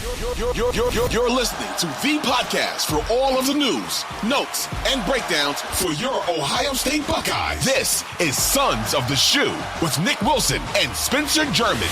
You're listening to the podcast for all of the news, notes, and breakdowns for your Ohio State Buckeyes. This is Sons of the Shoe with Nick Wilson and Spencer German.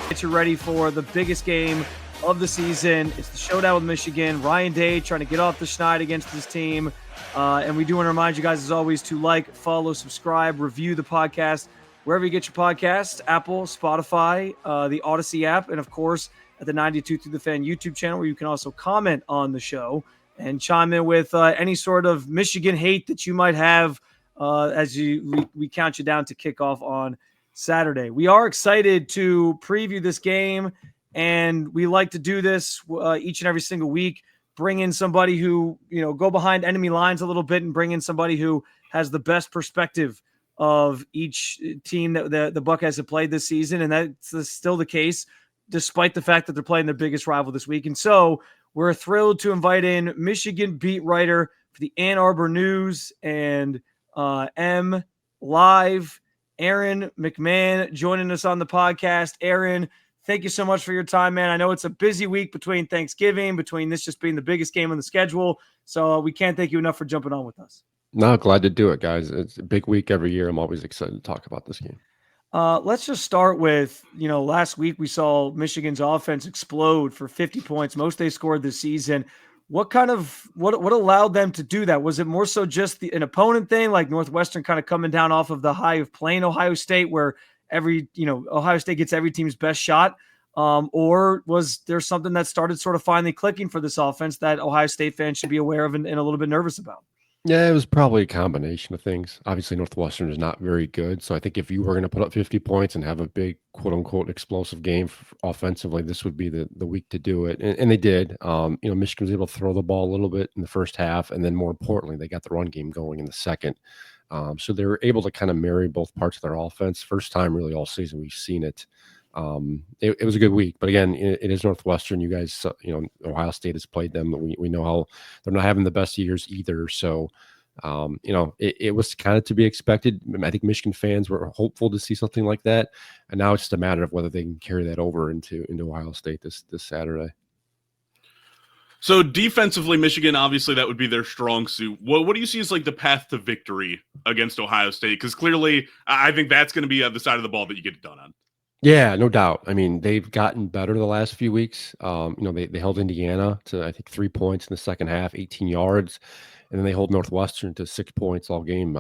Get you ready for the biggest game of the season. It's the showdown with Michigan. Ryan Day trying to get off the schneid against his team. And we do want to remind you guys, as always, to like, follow, subscribe, review the podcast wherever you get your podcasts, Apple, Spotify, the Odyssey app, and, of course, at the 92 Through the Fan YouTube channel, where you can also comment on the show and chime in with any sort of Michigan hate that you might have as we count you down to kickoff on Saturday. We are excited to preview this game, and we like to do this each and every single week. Bring in somebody who, go behind enemy lines a little bit and bring in somebody who has the best perspective of each team that the Buckeyes have played this season. And that's still the case, despite the fact that they're playing their biggest rival this week. And so we're thrilled to invite in Michigan beat writer for the Ann Arbor News and MLive, Aaron McMann, joining us on the podcast. Aaron, thank you so much for your time, man. I know it's a busy week between Thanksgiving, between this just being the biggest game on the schedule. So we can't thank you enough for jumping on with us. No, glad to do it, guys. It's a big week every year. I'm always excited to talk about this game. Let's just start with, last week we saw Michigan's offense explode for 50 points, most they scored this season. What allowed them to do that? Was it more so just an opponent thing, like Northwestern kind of coming down off of the high of playing Ohio State, where Ohio State gets every team's best shot? Or was there something that started sort of finally clicking for this offense that Ohio State fans should be aware of and a little bit nervous about? Yeah, it was probably a combination of things. Obviously, Northwestern is not very good. So I think if you were going to put up 50 points and have a big, quote unquote, explosive game offensively, this would be the week to do it. And they did. Michigan was able to throw the ball a little bit in the first half. And then more importantly, they got the run game going in the second. So they were able to kind of marry both parts of their offense. First time really all season we've seen it. It was a good week, but again, it is Northwestern. You guys, Ohio State has played them. We know how they're not having the best years either. So, it was kind of to be expected. I think Michigan fans were hopeful to see something like that, and now it's just a matter of whether they can carry that over into Ohio State this Saturday. So defensively, Michigan, obviously that would be their strong suit. What do you see as like the path to victory against Ohio State? Because clearly, I think that's going to be the side of the ball that you get it done on. Yeah, no doubt. I mean, they've gotten better the last few weeks. They held Indiana to, I think, 3 points in the second half, 18 yards. And then they hold Northwestern to 6 points all game,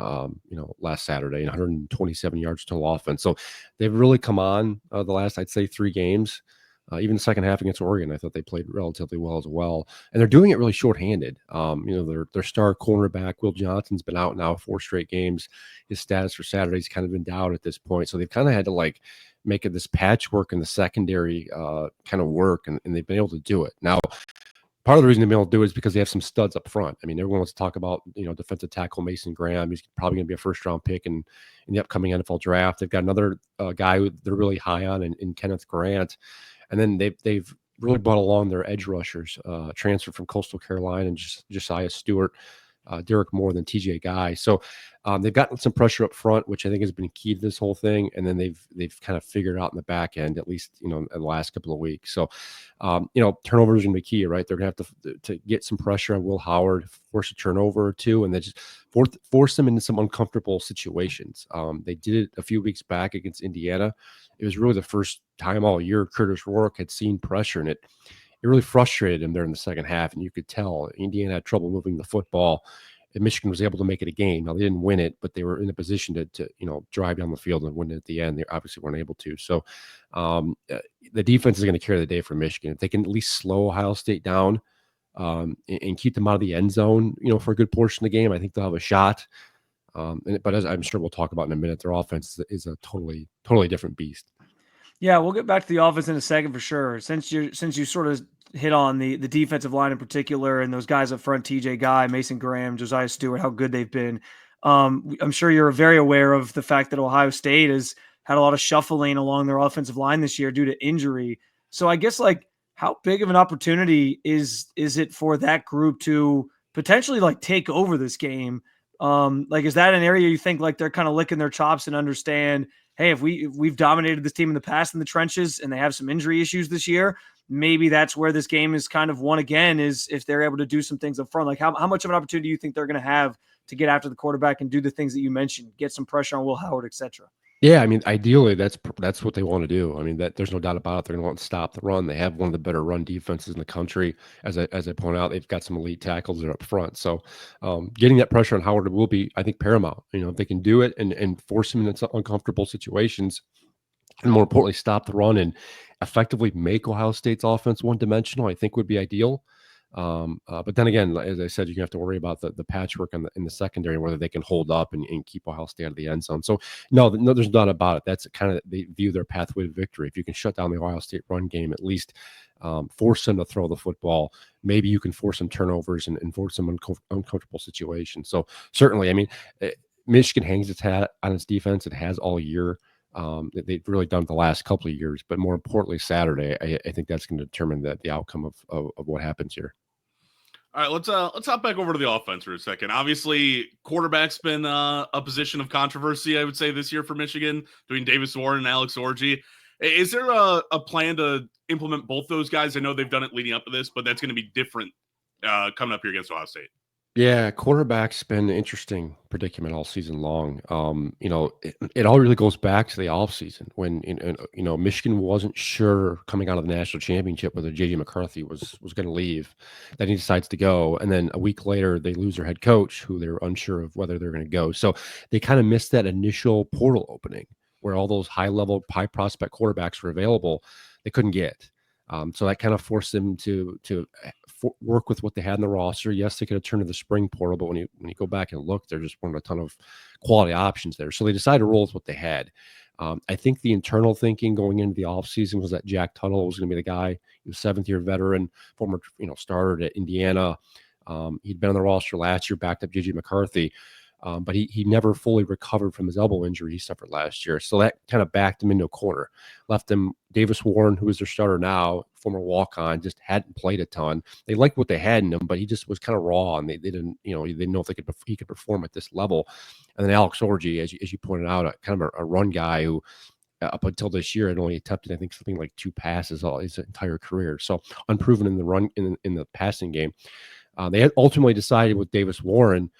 last Saturday, and 127 yards total offense. So they've really come on the last, I'd say, 3 games. Even the second half against Oregon, I thought they played relatively well as well. And they're doing it really shorthanded. Their star cornerback, Will Johnson's been out now 4 straight games. His status for Saturday's kind of been down at this point. So they've kind of had to make it this patchwork in the secondary kind of work, and they've been able to do it. Now, part of the reason they've been able to do it is because they have some studs up front. I mean, everyone wants to talk about, defensive tackle Mason Graham. He's probably going to be a first-round pick in the upcoming NFL draft. They've got another guy who they're really high on in Kenneth Grant. And then they've really brought along their edge rushers, transferred from Coastal Carolina, and Josiah Stewart, Derek Moore, than TJ Guy. So they've gotten some pressure up front, which I think has been key to this whole thing. And then they've kind of figured out in the back end, at least, in the last couple of weeks. So, turnovers are going to be key, right? They're going to have to get some pressure on Will Howard, force a turnover or two, and then just force them into some uncomfortable situations. They did it a few weeks back against Indiana. It was really the first time all year Curtis Rourke had seen pressure, and it really frustrated him there in the second half. And you could tell Indiana had trouble moving the football, and Michigan was able to make it a game. Now, they didn't win it, but they were in a position to drive down the field and win it at the end. They obviously weren't able to. So the defense is going to carry the day for Michigan. If they can at least slow Ohio State down and keep them out of the end zone, for a good portion of the game, I think they'll have a shot. But as I'm sure we'll talk about in a minute, their offense is a totally different beast. Yeah, we'll get back to the offense in a second for sure. Since you sort of hit on the defensive line in particular and those guys up front, TJ Guy, Mason Graham, Josiah Stewart, how good they've been. I'm sure you're very aware of the fact that Ohio State has had a lot of shuffling along their offensive line this year due to injury. So I guess, how big of an opportunity is it for that group to potentially take over this game Like, is that an area you think like they're kind of licking their chops and understand, hey, if we've dominated this team in the past in the trenches and they have some injury issues this year, maybe that's where this game is kind of won again, is if they're able to do some things up front. Like, how much of an opportunity do you think they're going to have to get after the quarterback and do the things that you mentioned, get some pressure on Will Howard, etc.? Yeah, I mean, ideally, that's what they want to do. I mean, that there's no doubt about it. They're going to want to stop the run. They have one of the better run defenses in the country. As I point out, they've got some elite tackles that are up front. So, getting that pressure on Howard will be, I think, paramount. If they can do it and force him into uncomfortable situations, and more importantly, stop the run and effectively make Ohio State's offense one-dimensional, I think would be ideal. But then again, as I said, you have to worry about the patchwork in the secondary, whether they can hold up and keep Ohio State out of the end zone. So no, there's none about it. That's kind of, they view their pathway to victory. If you can shut down the Ohio State run game, at least force them to throw the football. Maybe you can force some turnovers and force some uncomfortable situations. So certainly, I mean, Michigan hangs its hat on its defense. It has all year. They've really done it the last couple of years, but more importantly, Saturday, I think that's going to determine the outcome of what happens here. All right, let's hop back over to the offense for a second. Obviously, quarterback's been a position of controversy, I would say, this year for Michigan, between Davis Warren and Alex Orji. Is there a plan to implement both those guys? I know they've done it leading up to this, but that's going to be different coming up here against Ohio State. Yeah, quarterback's been an interesting predicament all season long. It all really goes back to the offseason when Michigan wasn't sure coming out of the national championship whether J.J. McCarthy was going to leave. Then he decides to go, and then a week later they lose their head coach, who they're unsure of whether they're going to go. So they kind of missed that initial portal opening where all those high prospect quarterbacks were available. They couldn't get. So that kind of forced them to work with what they had in the roster. Yes, they could have turned to the spring portal, but when you go back and look, there just weren't a ton of quality options there. So they decided to roll with what they had. I think the internal thinking going into the offseason was that Jack Tuttle was going to be the guy. He was a 7th-year veteran, former starter at Indiana. He'd been on the roster last year, backed up J.J. McCarthy. But he never fully recovered from his elbow injury he suffered last year. So that kind of backed him into a corner, left him Davis Warren, who is their starter now, former walk-on, just hadn't played a ton. They liked what they had in him, but he just was kind of raw, and they didn't, they didn't know if he could perform at this level. And then Alex Orji, as you pointed out, kind of a run guy who up until this year had only attempted, I think, something like 2 passes all his entire career. So unproven in the run in the passing game. They had ultimately decided with Davis Warren.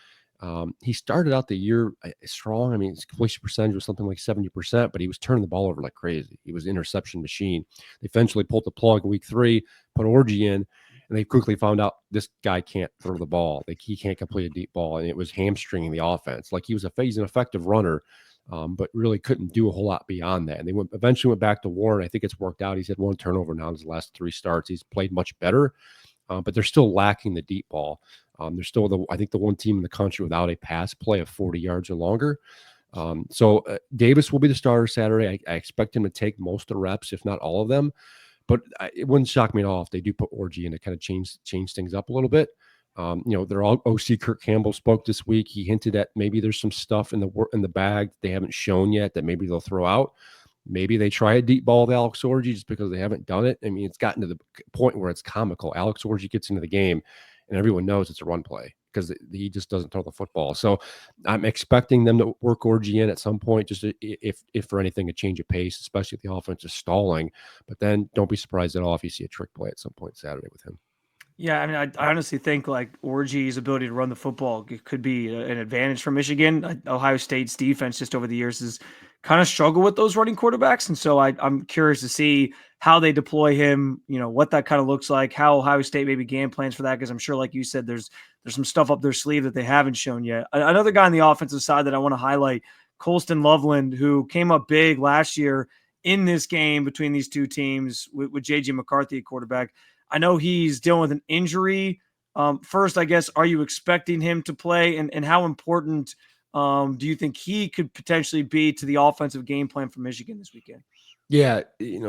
He started out the year strong. I mean, his completion percentage was something like 70%, but he was turning the ball over like crazy. He was an interception machine. They eventually pulled the plug week 3, put Orji in, and they quickly found out this guy can't throw the ball. Like, he can't complete a deep ball, and it was hamstringing the offense. Like, he's an effective runner, but really couldn't do a whole lot beyond that. And they eventually went back to Warren. I think it's worked out. He's had 1 turnover now in his last 3 starts. He's played much better, but they're still lacking the deep ball. They're still I think the one team in the country without a pass play of 40 yards or longer. So Davis will be the starter Saturday. I expect him to take most of the reps, if not all of them. But it wouldn't shock me at all if they do put Orji in to kind of change things up a little bit. They're all OC Kirk Campbell spoke this week. He hinted at maybe there's some stuff in the bag they haven't shown yet that maybe they'll throw out. Maybe they try a deep ball with Alex Orji just because they haven't done it. I mean, it's gotten to the point where it's comical. Alex Orji gets into the game, and everyone knows it's a run play because he just doesn't throw the football. So I'm expecting them to work Orji in at some point, just if for anything, a change of pace, especially if the offense is stalling. But then don't be surprised at all if you see a trick play at some point Saturday with him. Yeah, I mean, I honestly think like Orji's ability to run the football could be an advantage for Michigan. Ohio State's defense just over the years has kind of struggled with those running quarterbacks, and so I'm curious to see how they deploy him. What that kind of looks like, how Ohio State maybe game plans for that, because I'm sure, like you said, there's some stuff up their sleeve that they haven't shown yet. Another guy on the offensive side that I want to highlight, Colston Loveland, who came up big last year in this game between these two teams with J.J. McCarthy at quarterback. I know he's dealing with an injury. First, I guess, are you expecting him to play? And how important do you think he could potentially be to the offensive game plan for Michigan this weekend? Yeah,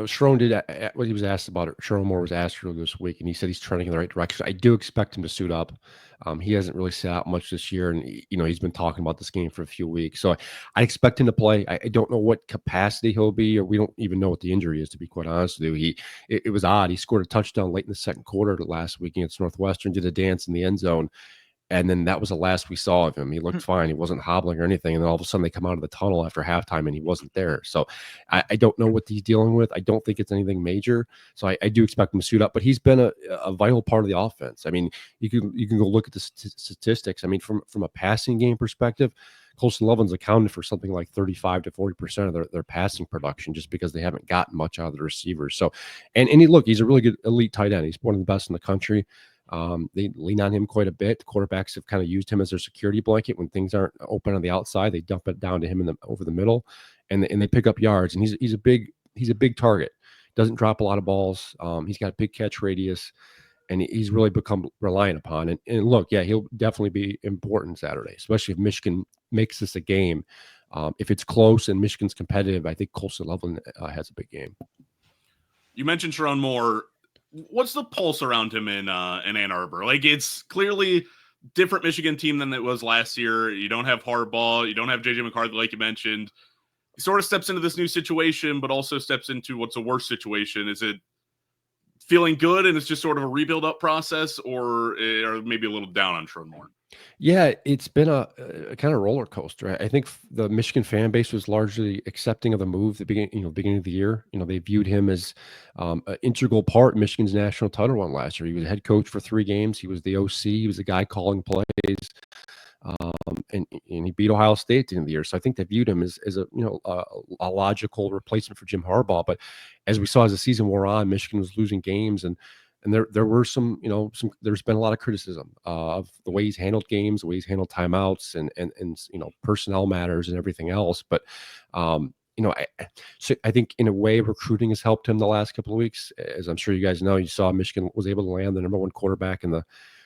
Sharon did what he was asked about it. Sharon Moore was asked earlier this week, and he said he's trending in the right direction. I do expect him to suit up. He hasn't really sat out much this year, and he's been talking about this game for a few weeks. So I expect him to play. I don't know what capacity he'll be, or we don't even know what the injury is, to be quite honest with you. It was odd. He scored a touchdown late in the second quarter last week against Northwestern, did a dance in the end zone, And then that was the last we saw of him. He looked fine. He wasn't hobbling or anything. And then all of a sudden they come out of the tunnel after halftime and he wasn't there. So I don't know what he's dealing with. I don't think it's anything major. So I do expect him to suit up, but he's been a vital part of the offense. I mean, you can go look at the statistics. I mean, from a passing game perspective, Colston Loveland's accounted for something like 35 to 40% of their passing production just because they haven't gotten much out of the receivers. So, and he's a really good elite tight end. He's one of the best in the country. They lean on him quite a bit. Quarterbacks have kind of used him as their security blanket. When things aren't open on the outside, they dump it down to him over the middle, and they pick up yards. And he's a big target. Doesn't drop a lot of balls. He's got a big catch radius, and he's really become reliant upon. And look, yeah, he'll definitely be important Saturday, especially if Michigan makes this a game. If it's close and Michigan's competitive, I think Colston Loveland has a big game. You mentioned Sharon Moore. What's the pulse around him in Ann Arbor? Like, it's clearly different Michigan team than it was last year. You don't have Harbaugh. You don't have JJ McCarthy, like you mentioned. He sort of steps into this new situation, but also steps into what's a worse situation. Is it feeling good and it's just sort of a rebuild up process, or maybe a little down on Sharon Moore? Yeah, it's been a kind of roller coaster. I think the Michigan fan base was largely accepting of the move at the beginning of the year. They viewed him as an integral part of Michigan's national title run last year. He was head coach for 3 games. He was the OC. He was the guy calling plays. And he beat Ohio State at the end of the year. So I think they viewed him as a logical replacement for Jim Harbaugh. But as we saw as the season wore on, Michigan was losing games, and there were there's been a lot of criticism of the way he's handled games, the way he's handled timeouts, and personnel matters and everything else. But so I think in a way recruiting has helped him the last couple of weeks. As I'm sure you guys know, you saw Michigan was able to land the number 1 quarterback in the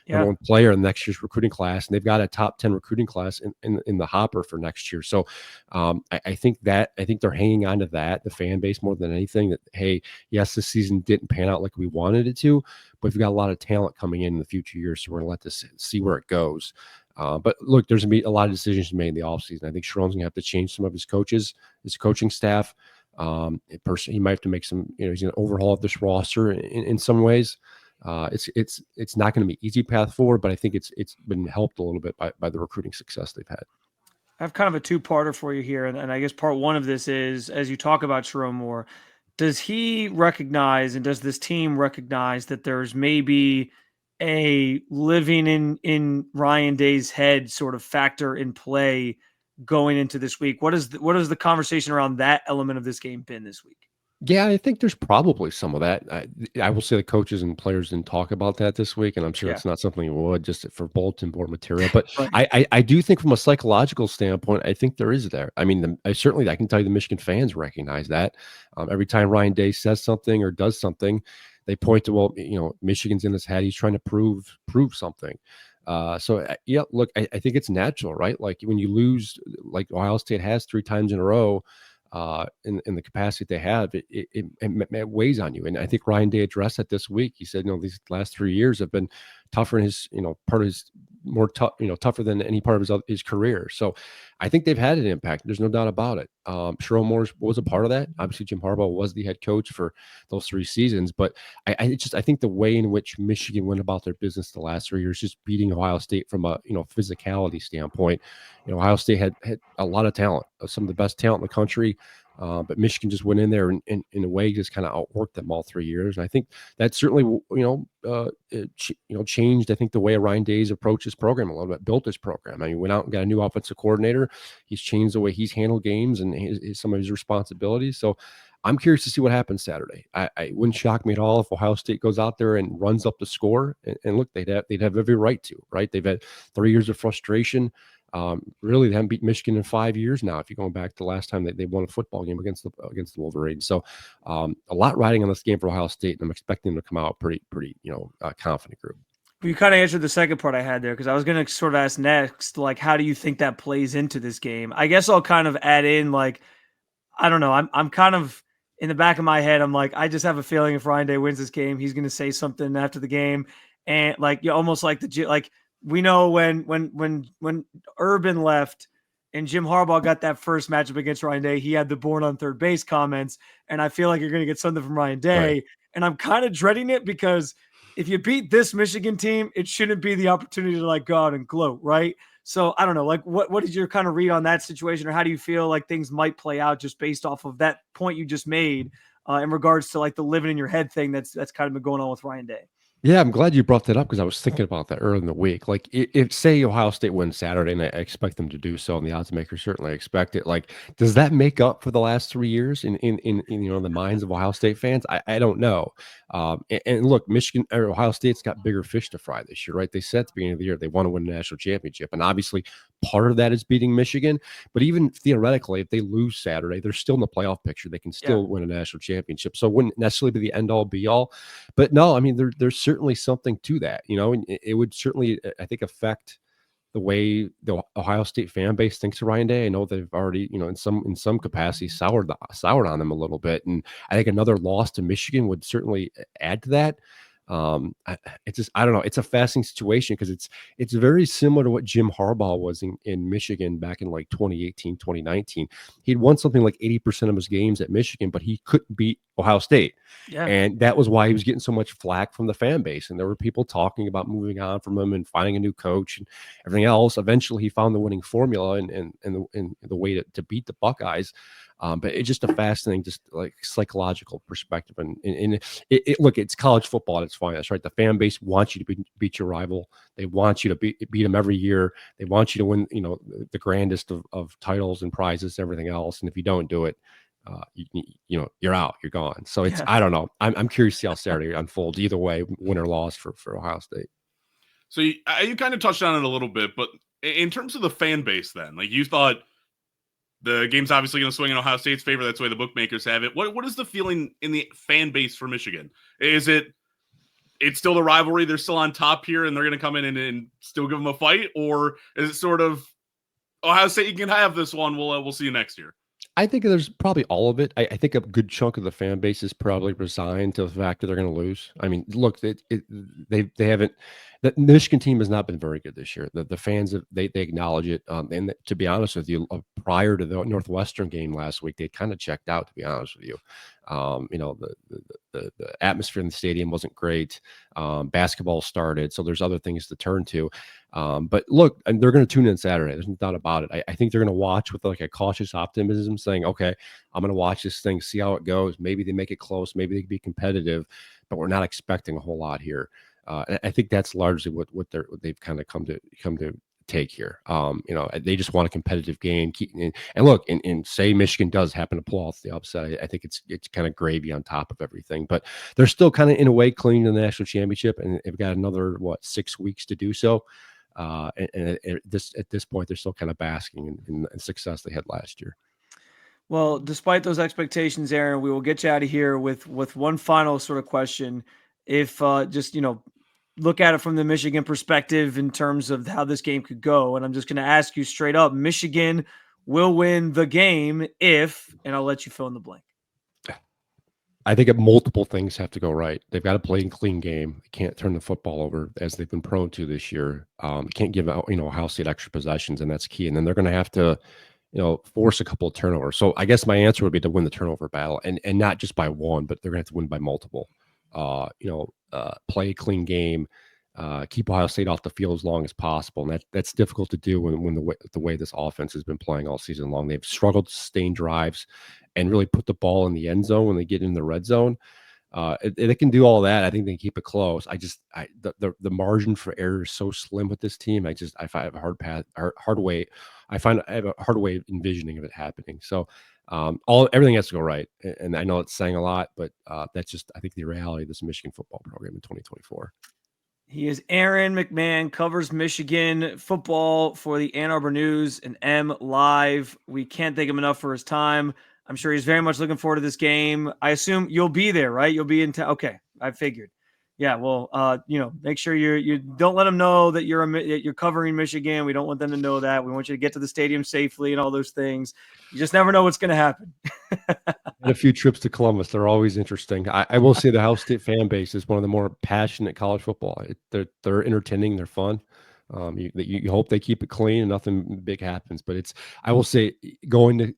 number 1 player in next year's recruiting class, and they've got a top 10 recruiting class in the hopper for next year. So I think they're hanging on to that, the fan base, more than anything. That, hey, yes, this season didn't pan out like we wanted it to, but we've got a lot of talent coming in the future years, so we're gonna let this see where it goes. But look, there's gonna be a lot of decisions made in the offseason. I think Sharon's gonna have to change some of his coaching staff. He might have to make some, he's gonna overhaul this roster in some ways. It's not going to be easy path forward, but I think it's been helped a little bit by the recruiting success they've had. I have kind of a 2-parter for you here. And I guess part 1 of this is, as you talk about Sharon Moore, does he recognize, and does this team recognize, that there's maybe a living in Ryan Day's head sort of factor in play going into this week? What is the conversation around that element of this game been this week? Yeah, I think there's probably some of that. I will say the coaches and players didn't talk about that this week, and I'm sure it's not something you would just for bulletin board material. But right. I do think from a psychological standpoint, I think there is there. I mean, I can tell you the Michigan fans recognize that. Every time Ryan Day says something or does something, they point to, Michigan's in his head. He's trying to prove something. Look, I think it's natural, right? Like when you lose, like Ohio State has 3 times in a row, in the capacity they have, it weighs on you. And I think Ryan Day addressed that this week. He said, these last 3 years have been tougher in his, part of his more tough, tougher than any part of his career. So I think they've had an impact. There's no doubt about it. Sharon Moore was a part of that. Obviously, Jim Harbaugh was the head coach for those 3 seasons. But I think the way in which Michigan went about their business the last 3 years, just beating Ohio State from a physicality standpoint. Ohio State had a lot of talent, some of the best talent in the country. But Michigan just went in there and in a way just kind of outworked them all 3 years. And I think that certainly, changed, I think, the way Ryan Day's approached his program a little bit, built his program. I mean, went out and got a new offensive coordinator. He's changed the way he's handled games and some of his responsibilities. So I'm curious to see what happens Saturday. I wouldn't shock me at all if Ohio State goes out there and runs up the score. And look, they'd have every right to, right? They've had 3 years of frustration. Really, they haven't beat Michigan in 5 years now. If you're going back to the last time they won a football game against the Wolverines, so a lot riding on this game for Ohio State, and I'm expecting them to come out pretty confident group. You kind of answered the second part I had there, because I was going to sort of ask next, like, how do you think that plays into this game? I guess I'll kind of add in, like, I don't know. I'm kind of in the back of my head. I'm like, I just have a feeling if Ryan Day wins this game, he's going to say something after the game, and like, you almost like we know when Urban left and Jim Harbaugh got that first matchup against Ryan Day, he had the born on third base comments, and I feel like you're going to get something from Ryan Day, right. And I'm kind of dreading it because if you beat this Michigan team, it shouldn't be the opportunity to like go out and gloat, right? So I don't know, like what is your kind of read on that situation, or how do you feel like things might play out just based off of that point you just made in regards to like the living in your head thing that's kind of been going on with Ryan Day? Yeah, I'm glad you brought that up because I was thinking about that early in the week. Like, if say Ohio State wins Saturday, and I expect them to do so, and the odds makers certainly expect it. Like, does that make up for the last 3 years in the minds of Ohio State fans? I don't know. And look, Michigan or Ohio State's got bigger fish to fry this year, right? They said at the beginning of the year they want to win a national championship, and obviously part of that is beating Michigan. But even theoretically, if they lose Saturday, they're still in the playoff picture. They can still win a national championship. So it wouldn't necessarily be the end all be all. But no, I mean, there's certainly something to that, and it would certainly, I think, affect the way the Ohio State fan base thinks of Ryan Day. I know they've already, in some capacity soured on them a little bit, and I think another loss to Michigan would certainly add to that. I don't know. It's a fascinating situation because it's very similar to what Jim Harbaugh was in Michigan back in like 2018, 2019. He'd won something like 80% of his games at Michigan, but he couldn't beat Ohio State. Yeah. And that was why he was getting so much flack from the fan base. And there were people talking about moving on from him and finding a new coach and everything else. Eventually he found the winning formula and the way to beat the Buckeyes. But it's just a fascinating, just like psychological perspective. And look, it's college football at its finest, right? The fan base wants you to beat your rival. They want you to beat them every year. They want you to win, the grandest of titles and prizes, everything else. And if you don't do it, you're out, you're gone. So I don't know. I'm curious to see how Saturday unfolds. Either way, win or loss for Ohio State. So you kind of touched on it a little bit, but in terms of the fan base, then, like, you thought the game's obviously going to swing in Ohio State's favor. That's the way the bookmakers have it. What is the feeling in the fan base for Michigan? Is it's still the rivalry? They're still on top here, and they're going to come in and still give them a fight, or is it sort of Ohio State? You can have this one. We'll see you next year. I think there's probably all of it. I think a good chunk of the fan base is probably resigned to the fact that they're going to lose. I mean, look, they haven't. The Michigan team has not been very good this year. The fans they acknowledge it. And to be honest with you, prior to the Northwestern game last week, they kind of checked out. To be honest with you, the atmosphere in the stadium wasn't great. Basketball started, so there's other things to turn to. But look, and they're going to tune in Saturday. There's no doubt about it. I think they're going to watch with like a cautious optimism, saying, "Okay, I'm going to watch this thing, see how it goes. Maybe they make it close. Maybe they can be competitive, but we're not expecting a whole lot here." And I think that's largely what they've kind of come to take here. They just want a competitive game. And look, and say Michigan does happen to pull off the upset, I think it's kind of gravy on top of everything. But they're still kind of in a way clinging to the national championship, and they've got another 6 weeks to do so. And at this point, they're still kind of basking in the success they had last year. Well, despite those expectations, Aaron, we will get you out of here with one final sort of question. If look at it from the Michigan perspective in terms of how this game could go. And I'm just going to ask you straight up, Michigan will win the game if, and I'll let you fill in the blank. I think multiple things have to go right. They've got to play a clean game. They can't turn the football over as they've been prone to this year. Can't give out, Ohio State extra possessions, and that's key. And then they're going to have to, force a couple of turnovers. So I guess my answer would be to win the turnover battle, and not just by one, but they're going to have to win by multiple. Play a clean game, keep Ohio State off the field as long as possible. And that's difficult to do when the way this offense has been playing all season long. They've struggled to sustain drives and really put the ball in the end zone when they get in the red zone. They can do all that. I think they can keep it close. The margin for error is so slim with this team. I find I have a hard way envisioning of it happening. So everything has to go right. And I know it's saying a lot, but that's just, I think, the reality of this Michigan football program in 2024. He is Aaron McMann, covers Michigan football for the Ann Arbor News and MLive. We can't thank him enough for his time. I'm sure he's very much looking forward to this game. I assume you'll be there, right? You'll be in town. Okay, I figured. Yeah, well, make sure you don't let them know that you're covering Michigan. We don't want them to know that. We want you to get to the stadium safely and all those things. You just never know what's going to happen. And a few trips to Columbus. They're always interesting. I will say the Ohio State fan base is one of the more passionate college football. They're entertaining. They're fun. You hope they keep it clean and nothing big happens. But I will say, going to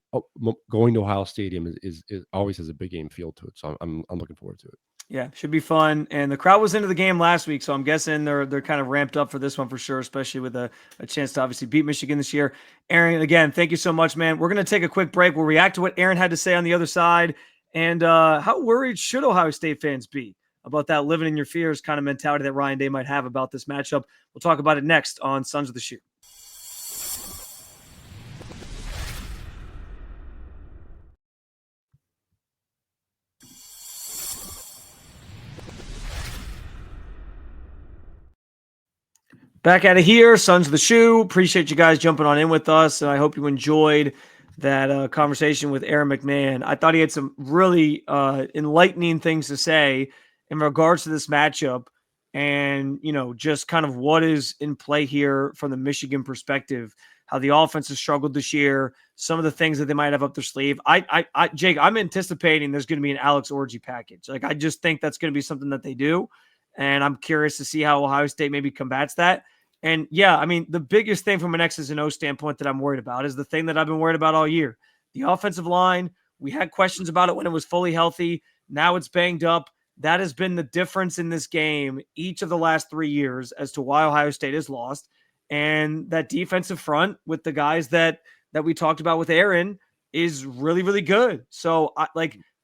Ohio Stadium is always has a big game feel to it. So I'm looking forward to it. Yeah, should be fun. And the crowd was into the game last week, so I'm guessing they're kind of ramped up for this one for sure, especially with a chance to obviously beat Michigan this year. Aaron, again, thank you so much, man. We're going to take a quick break. We'll react to what Aaron had to say on the other side. And how worried should Ohio State fans be about that living in your fears kind of mentality that Ryan Day might have about this matchup? We'll talk about it next on Sons of the Shoe. Back out of here, Sons of the Shoe. Appreciate you guys jumping on in with us, and I hope you enjoyed that conversation with Aaron McMann. I thought he had some really enlightening things to say in regards to this matchup and, just kind of what is in play here from the Michigan perspective, how the offense has struggled this year, some of the things that they might have up their sleeve. Jake, I'm anticipating there's going to be an Alex Orji package. Like, I just think that's going to be something that they do. And I'm curious to see how Ohio State maybe combats that. And yeah, I mean, the biggest thing from an X's and O standpoint that I'm worried about is the thing that I've been worried about all year. The offensive line, we had questions about it when it was fully healthy. Now it's banged up. That has been the difference in this game each of the last 3 years as to why Ohio State has lost. And that defensive front with the guys that we talked about with Aaron is really, really good. So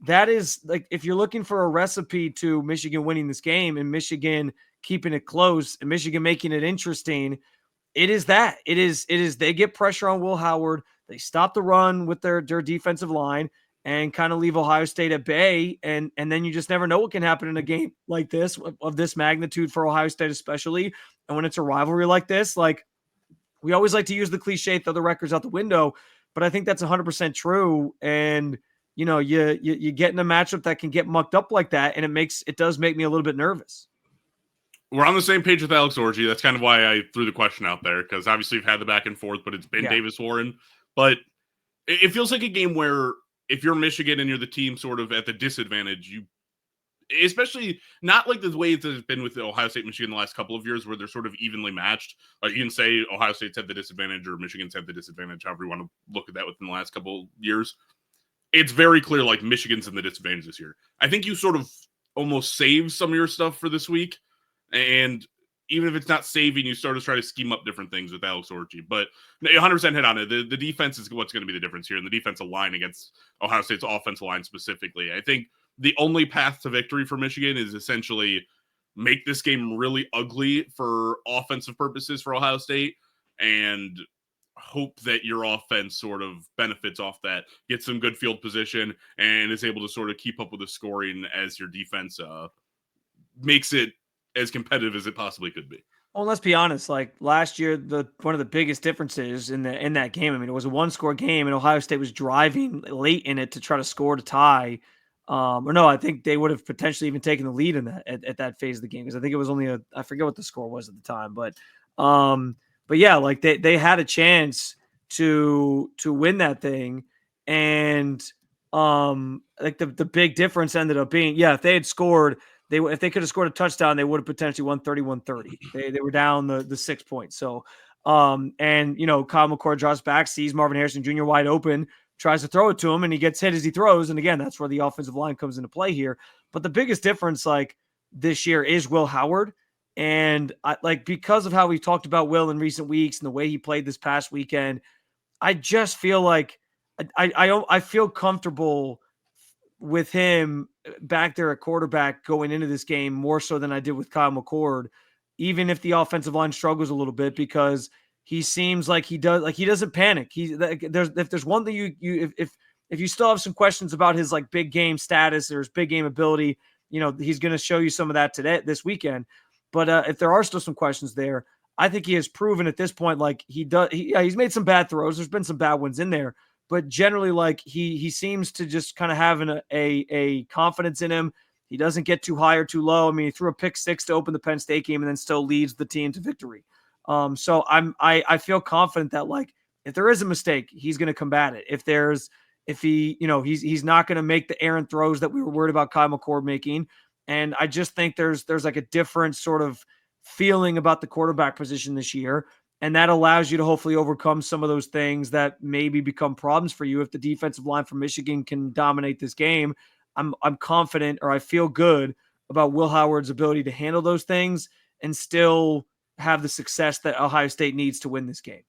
that is like, if you're looking for a recipe to Michigan winning this game and Michigan keeping it close and Michigan making it interesting, it is that. It is they get pressure on Will Howard. They stop the run with their defensive line and kind of leave Ohio State at bay. And then you just never know what can happen in a game like this, of this magnitude for Ohio State especially. And when it's a rivalry like this, like, we always like to use the cliche, throw the records out the window, but I think that's 100% true. And you get in a matchup that can get mucked up like that, and it does make me a little bit nervous. We're on the same page with Alex Orji. That's kind of why I threw the question out there, because obviously we've had the back and forth, but it's been Davis Warren. But it feels like a game where if you're Michigan and you're the team sort of at the disadvantage, especially not like the way it's been with Ohio State, Michigan the last couple of years where they're sort of evenly matched. Like, you can say Ohio State's had the disadvantage or Michigan's had the disadvantage, however you want to look at that within the last couple of years. It's very clear like Michigan's in the disadvantage this year. I think you sort of almost save some of your stuff for this week. And even if it's not saving, you sort of try to scheme up different things with Alex Orji. But 100% hit on it. The defense is what's going to be the difference here, and the defensive line against Ohio State's offensive line specifically. I think the only path to victory for Michigan is essentially make this game really ugly for offensive purposes for Ohio State and hope that your offense sort of benefits off that, gets some good field position, and is able to sort of keep up with the scoring as your defense makes it as competitive as it possibly could be. Well, let's be honest. Like last year, one of the biggest differences in that game, I mean, it was a one-score game, and Ohio State was driving late in it to try to score to tie. Or no, I think they would have potentially even taken the lead in that at that phase of the game, because I think it was only I forget what the score was at the time, but yeah, like they had a chance to win that thing, and like the big difference ended up being, if they had scored. If they could have scored a touchdown, they would have potentially won 31-30. They were down the 6 points. So, Kyle McCord draws back, sees Marvin Harrison Jr. wide open, tries to throw it to him, and he gets hit as he throws. And again, that's where the offensive line comes into play here. But the biggest difference, like this year, is Will Howard. And because of how we talked about Will in recent weeks and the way he played this past weekend, I just feel like I feel comfortable with him back there at quarterback going into this game more so than I did with Kyle McCord, even if the offensive line struggles a little bit, because he seems like he doesn't panic. If there's one thing if you still have some questions about his like big game status or his big game ability, he's going to show you some of that this weekend. But if there are still some questions there, I think he has proven at this point, like he's made some bad throws. There's been some bad ones in there. But generally, like he seems to just kind of have a confidence in him. He doesn't get too high or too low. I mean, he threw a pick 6 to open the Penn State game and then still leads the team to victory. So I feel confident that like if there is a mistake, he's going to combat it. He's not going to make the errant throws that we were worried about Kyle McCord making. And I just think there's like a different sort of feeling about the quarterback position this year. And that allows you to hopefully overcome some of those things that maybe become problems for you if the defensive line from Michigan can dominate this game. I'm confident, or I feel good about Will Howard's ability to handle those things and still have the success that Ohio State needs to win this game.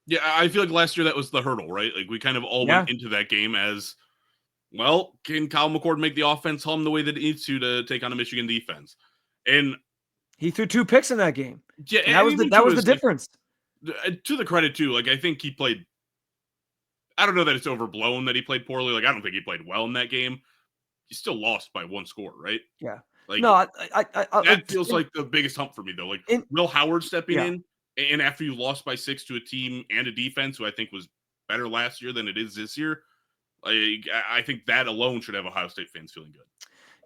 Yeah, I feel like last year that was the hurdle, right? Like we kind of all Yeah. went into that game as, well, can Kyle McCord make the offense hum the way that it needs to take on a Michigan defense? And he threw 2 picks in that game. Yeah, and that was the difference. Like, to the credit too, like I think he played. I don't know that it's overblown that he played poorly. Like I don't think he played well in that game. He still lost by 1 score, right? Yeah. Like no, that feels like the biggest hump for me though. Like Will Howard stepping in, and after you lost by 6 to a team and a defense who I think was better last year than it is this year, like I think that alone should have Ohio State fans feeling good.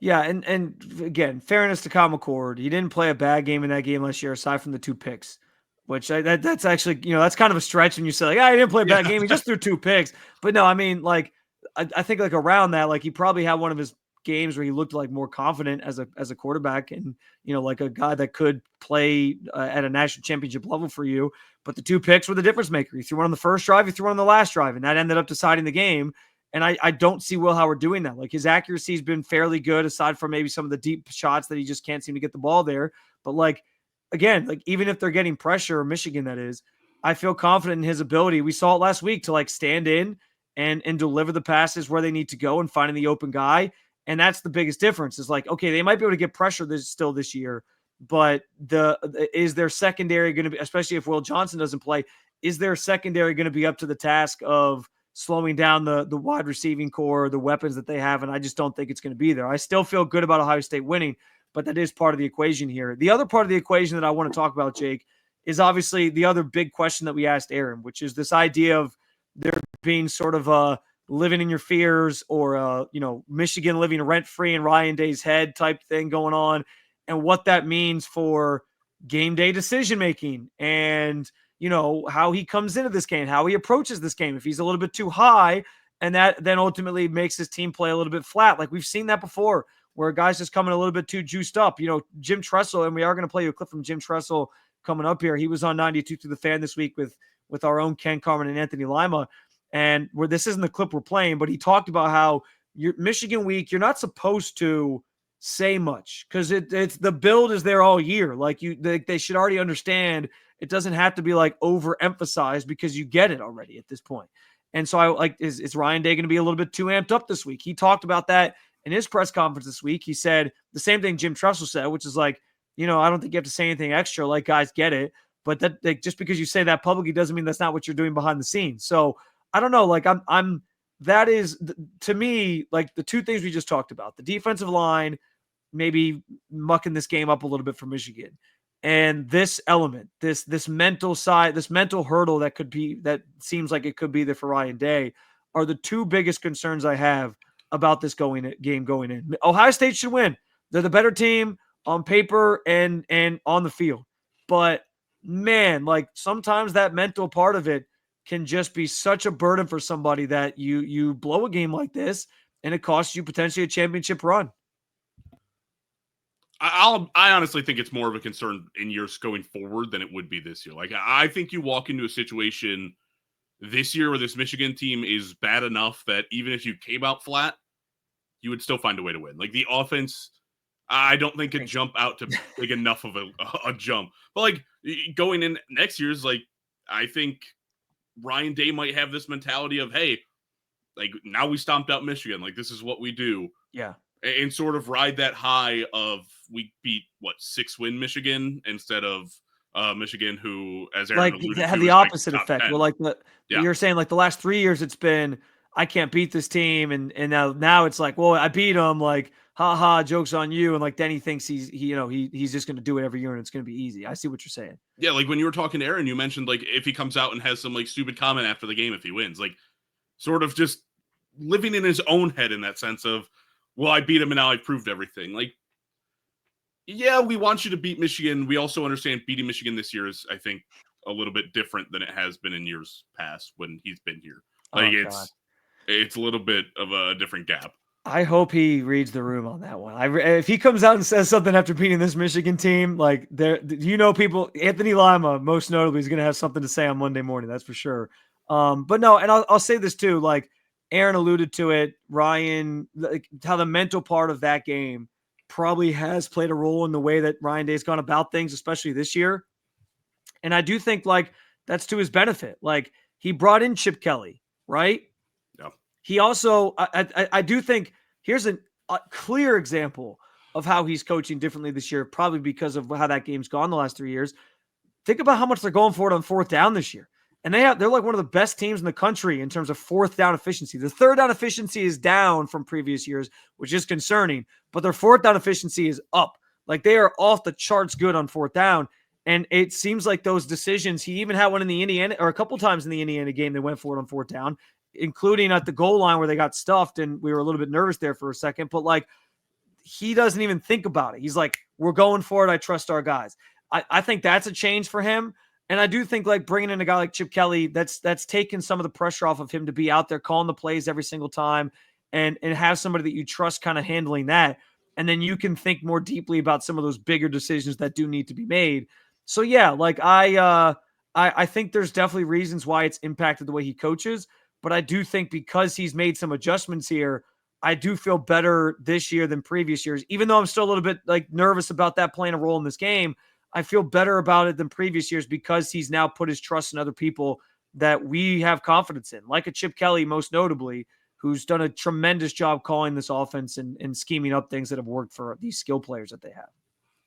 Yeah, and again, fairness to Kyle McCord, he didn't play a bad game in that game last year, aside from the 2 picks, which that's actually, that's kind of a stretch when you say, like, he didn't play a bad game, he just threw 2 picks. But no, I mean, like, I think like around that, like he probably had one of his games where he looked like more confident as a quarterback and, like a guy that could play at a national championship level for you. But the 2 picks were the difference maker. He threw one on the first drive, he threw one on the last drive, and that ended up deciding the game. And I don't see Will Howard doing that. Like his accuracy has been fairly good, aside from maybe some of the deep shots that he just can't seem to get the ball there. But like, again, like even if they're getting pressure, Michigan, that is, I feel confident in his ability. We saw it last week to like stand in and deliver the passes where they need to go and finding the open guy. And that's the biggest difference is like, okay, they might be able to get pressure this year, but is their secondary going to be, especially if Will Johnson doesn't play, is their secondary going to be up to the task of slowing down the wide receiving core, the weapons that they have? And I just don't think it's going to be there. I still feel good about Ohio State winning, but that is part of the equation here. The other part of the equation that I want to talk about, Jake, is obviously the other big question that we asked Aaron, which is this idea of there being sort of a living in your fears or, Michigan living rent-free in Ryan Day's head type thing going on, and what that means for game day decision-making and, how he comes into this game, how he approaches this game. If he's a little bit too high, and that then ultimately makes his team play a little bit flat. Like we've seen that before where guys just coming a little bit too juiced up. Jim Tressel, and we are going to play you a clip from Jim Tressel coming up here. He was on 92 through the Fan this week with our own Ken Carman and Anthony Lima. And where this isn't the clip we're playing, but he talked about how Michigan week, you're not supposed to say much because it's the build is there all year. Like they should already understand it doesn't have to be like overemphasized because you get it already at this point. And so I like, is Ryan Day going to be a little bit too amped up this week? He talked about that in his press conference this week. He said the same thing Jim Tressel said, which is like, I don't think you have to say anything extra. Like guys get it, but that like, just because you say that publicly doesn't mean that's not what you're doing behind the scenes. So I don't know. Like that is to me, like the 2 things we just talked about, the defensive line, maybe mucking this game up a little bit for Michigan. And this element, this mental side, this mental hurdle that seems like it could be there for Ryan Day are the 2 biggest concerns I have about this game going in. Ohio State should win. They're the better team on paper and on the field. But man, like sometimes that mental part of it can just be such a burden for somebody that you blow a game like this and it costs you potentially a championship run. I honestly think it's more of a concern in years going forward than it would be this year. Like, I think you walk into a situation this year where this Michigan team is bad enough that even if you came out flat, you would still find a way to win. Like, the offense, I don't think could jump out to big enough of a jump. But, like, going in next year's, like, I think Ryan Day might have this mentality of, hey, like, now we stomped out Michigan. Like, this is what we do. Yeah. And sort of ride that high of we beat 6-win Michigan instead of Michigan, who, as Aaron alluded to, had the opposite effect. 10. Well, like you're saying, like the last 3 years, it's been I can't beat this team, and now it's like, well, I beat them, like ha, joke's on you, and like then he thinks he's just going to do it every year and it's going to be easy. I see what you're saying. Yeah, like when you were talking to Aaron, you mentioned like if he comes out and has some like stupid comment after the game if he wins, like sort of just living in his own head in that sense of, well, I beat him and now I've proved everything. Like, yeah, we want you to beat Michigan. We also understand beating Michigan this year is, I think, a little bit different than it has been in years past when he's been here. Like, it's a little bit of a different gap. I hope he reads the room on that one. If he comes out and says something after beating this Michigan team, like people, Anthony Lima, most notably, is going to have something to say on Monday morning. That's for sure. But no, and I'll say this too. Like Aaron alluded to it, Ryan, like how the mental part of that game probably has played a role in the way that Ryan Day's gone about things, especially this year. And I do think like that's to his benefit. Like he brought in Chip Kelly, right? Yeah. He also, I do think here's a clear example of how he's coaching differently this year, probably because of how that game's gone the last 3 years. Think about how much they're going for it on fourth down this year. And they're like one of the best teams in the country in terms of fourth down efficiency. The third down efficiency is down from previous years, which is concerning, but their fourth down efficiency is up. Like they are off the charts good on fourth down. And it seems like those decisions, he even had one in the Indiana, or a couple times in the Indiana game, they went for it on fourth down, including at the goal line where they got stuffed and we were a little bit nervous there for a second. But like, he doesn't even think about it. He's like, we're going for it. I trust our guys. I think that's a change for him. And I do think like bringing in a guy like Chip Kelly, that's taken some of the pressure off of him to be out there calling the plays every single time and have somebody that you trust kind of handling that. And then you can think more deeply about some of those bigger decisions that do need to be made. So yeah, like I think there's definitely reasons why it's impacted the way he coaches, but I do think because he's made some adjustments here, I do feel better this year than previous years. Even though I'm still a little bit like nervous about that playing a role in this game, I feel better about it than previous years because he's now put his trust in other people that we have confidence in, like a Chip Kelly, most notably, who's done a tremendous job calling this offense and scheming up things that have worked for these skill players that they have.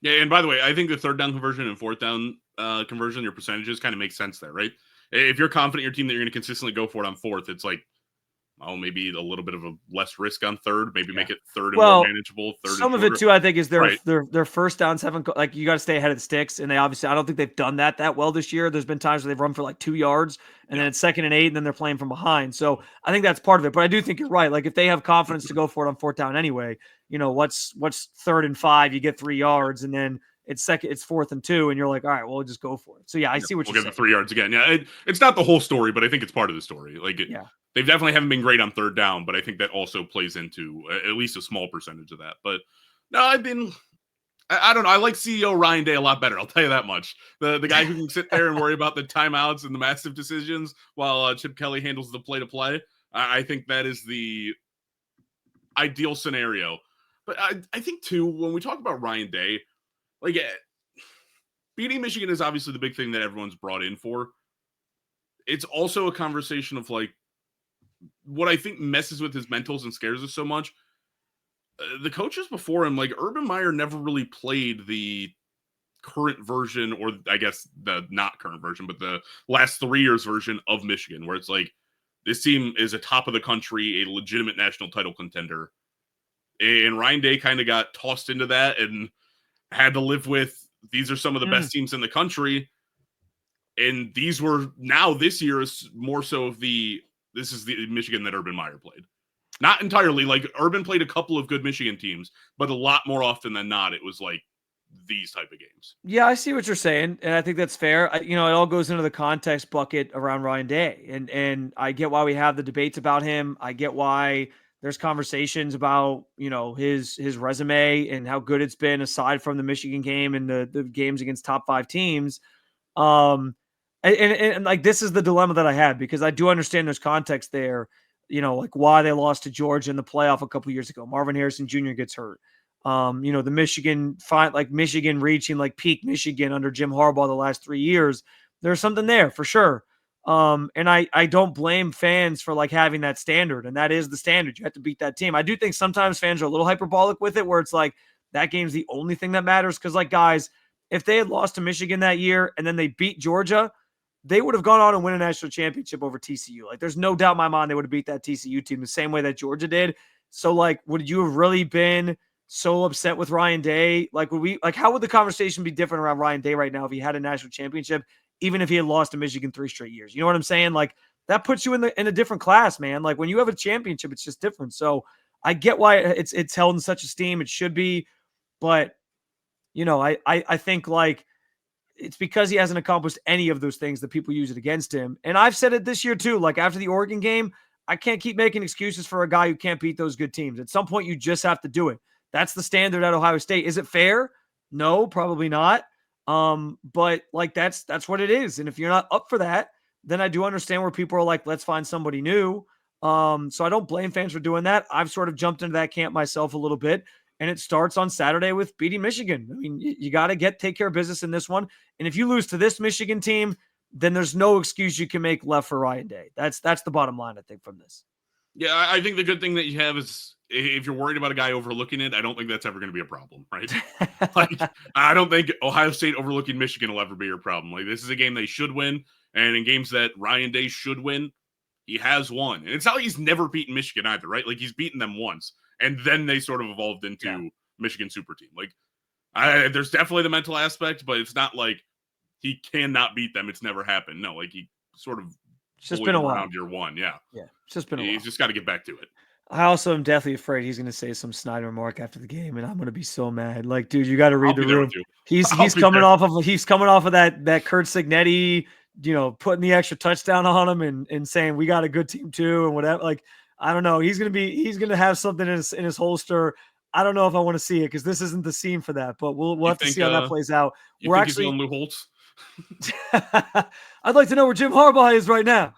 Yeah, and by the way, I think the third down conversion and fourth down conversion, your percentages kind of make sense there, right? If you're confident in your team that you're going to consistently go for it on fourth, it's like, maybe a little bit of a less risk on third, maybe make it third and more manageable. Some of it too, I think, is their first downs haven't like you got to stay ahead of the sticks, and they obviously I don't think they've done that well this year. There's been times where they've run for like 2 yards, and then it's 2nd and 8, and then they're playing from behind. So I think that's part of it. But I do think you're right. Like if they have confidence to go for it on fourth down anyway, what's 3rd and 5, you get 3 yards, and then it's 4th and 2, and you're like, all right, well, we'll just go for it. So yeah, I see what you're saying. We'll get the 3 yards again. Yeah, it's not the whole story, but I think it's part of the story. Like they definitely haven't been great on third down, but I think that also plays into at least a small percentage of that. But no, I don't know. I like CEO Ryan Day a lot better. I'll tell you that much. The guy who can sit there and worry about the timeouts and the massive decisions while Chip Kelly handles the play-to-play. I think that is the ideal scenario. But I think, too, when we talk about Ryan Day, like beating Michigan is obviously the big thing that everyone's brought in for. It's also a conversation of like, what I think messes with his mentals and scares us so much. The coaches before him, like Urban Meyer, never really played the current version, or I guess the not current version, but the last 3 years version of Michigan, where it's like this team is a top of the country, a legitimate national title contender. And Ryan Day kind of got tossed into that and had to live with these are some of the best teams in the country. And these were now this year is more so of this is the Michigan that Urban Meyer played. Not entirely. Like Urban played a couple of good Michigan teams, but a lot more often than not, it was like these type of games. Yeah, I see what you're saying, and I think that's fair. It all goes into the context bucket around Ryan Day, and I get why we have the debates about him. I get why there's conversations about his resume and how good it's been aside from the Michigan game and the games against top 5 teams. And like this is the dilemma that I have because I do understand there's context there, like why they lost to Georgia in the playoff a couple years ago. Marvin Harrison Jr. gets hurt. The Michigan fight, like Michigan reaching like peak Michigan under Jim Harbaugh the last 3 years. There's something there for sure. And I don't blame fans for like having that standard, and that is the standard. You have to beat that team. I do think sometimes fans are a little hyperbolic with it, where it's like that game's the only thing that matters. Because like guys, if they had lost to Michigan that year and then they beat Georgia, they would have gone on and win a national championship over TCU. Like there's no doubt in my mind they would have beat that TCU team the same way that Georgia did. So like, would you have really been so upset with Ryan Day? Like, how would the conversation be different around Ryan Day right now if he had a national championship, even if he had lost to Michigan 3 straight years? You know what I'm saying? Like that puts you in a different class, man. Like when you have a championship, it's just different. So I get why it's held in such esteem. It should be, but I think like it's because he hasn't accomplished any of those things that people use it against him. And I've said it this year too. Like after the Oregon game, I can't keep making excuses for a guy who can't beat those good teams. At some point, you just have to do it. That's the standard at Ohio State. Is it fair? No, probably not. But like that's what it is. And if you're not up for that, then I do understand where people are like, let's find somebody new. So I don't blame fans for doing that. I've sort of jumped into that camp myself a little bit. And it starts on Saturday with beating Michigan. I mean, you got to take care of business in this one. And if you lose to this Michigan team, then there's no excuse you can make left for Ryan Day. That's the bottom line, I think, from this. Yeah, I think the good thing that you have is if you're worried about a guy overlooking it, I don't think that's ever going to be a problem, right? Like, I don't think Ohio State overlooking Michigan will ever be your problem. Like, this is a game they should win, and in games that Ryan Day should win, he has won. And it's not like he's never beaten Michigan either, right? Like, he's beaten them once, and then they sort of evolved into Michigan super team. Like, there's definitely the mental aspect, but it's not like he cannot beat them. It's never happened. No, like, he sort of it's just been a while. Year one, yeah. It's just been a while. He's just got to get back to it. I also am deathly afraid he's going to say some snide remark after the game, and I'm going to be so mad. Like, dude, you got to read the room. He's coming off of that Kurt Signetti, putting the extra touchdown on him and saying we got a good team too and whatever. Like, I don't know. He's going to have something in his holster. I don't know if I want to see it because this isn't the scene for that. But we'll have to see how that plays out. We're actually on Lou Holtz. I'd like to know where Jim Harbaugh is right now.